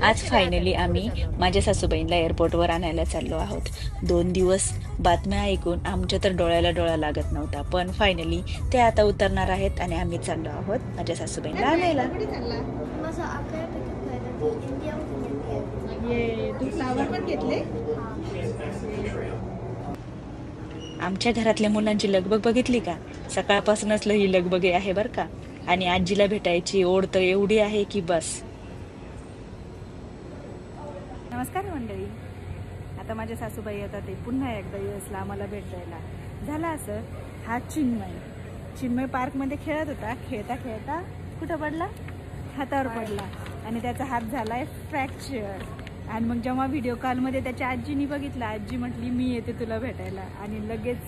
आज फायनली आम्ही माझ्या सासूबाईंना एअरपोर्टवर आणायला चाललो आहोत. 2 दिवस बातम्या ऐकून आमच्या तर डोळ्याला डोळा लागत नव्हता. पण फायनली ते आता उतरणार आहेत आणि आम्ही चाललो आहोत माझ्या सासूबाईंना आणायला. कुठे चालला? माझा अकरा तिकीट व्हायला ती इंडियामधून येते. ये तू फ्लावर पण घेतले? आमच्या घरातल्या मुलांची लगबग बघितली का? सकाळपासूनच ही लगबग आहे बरं का. आणि आजीला भेटायची ओढ तर एवढी आहे की बस. नमस्कार मंडळी. आता माझ्या सासूबाई येतात ते पुन्हा एकदा यूएसला आम्हाला भेट द्यायला. झालं असं, हा चिन्मय पार्कमध्ये खेळत होता. खेळता खेळता कुठं पडला? हातावर पडला आणि त्याचा हात झालाय फ्रॅक्चर. आणि मग जेव्हा व्हिडिओ कॉलमध्ये त्याच्या आजीनी बघितलं, आजी म्हटली मी येते तुला भेटायला. आणि लगेच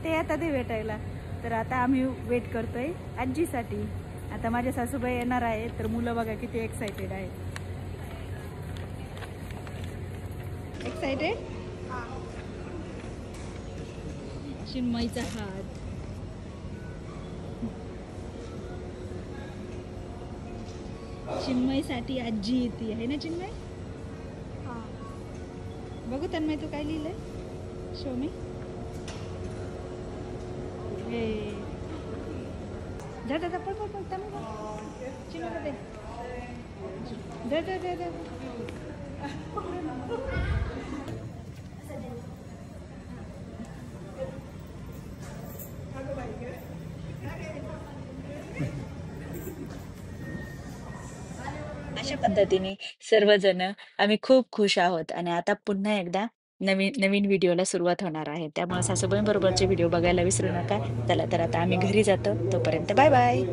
ते येतात ते भेटायला. तर आता आम्ही वेट करतोय आजीसाठी. आता माझ्या सासूबाई येणार आहे, तर मुलं बघा किती एक्सायटेड आहेत. एक्साइटेड? चिन्मयचा हात. चिन्मयसाठी आजी येते आहे ना चिन्मय? बघू तन्मय तू काय लिहिलंय? शो मी. जा जा जा पळ पळ पळ तन्मय चिन्मय दे. जा जा जा जा. अशा पद्धतीने सर्वजण आम्ही खूप खुश आहोत आणि आता पुन्हा एकदा नवीन नवीन व्हिडिओला सुरुवात होणार आहे. त्यामुळे सासूबाईंबरोबरचे व्हिडिओ बघायला विसरू नका. चला तर आता आम्ही घरी जातो. तोपर्यंत बाय बाय.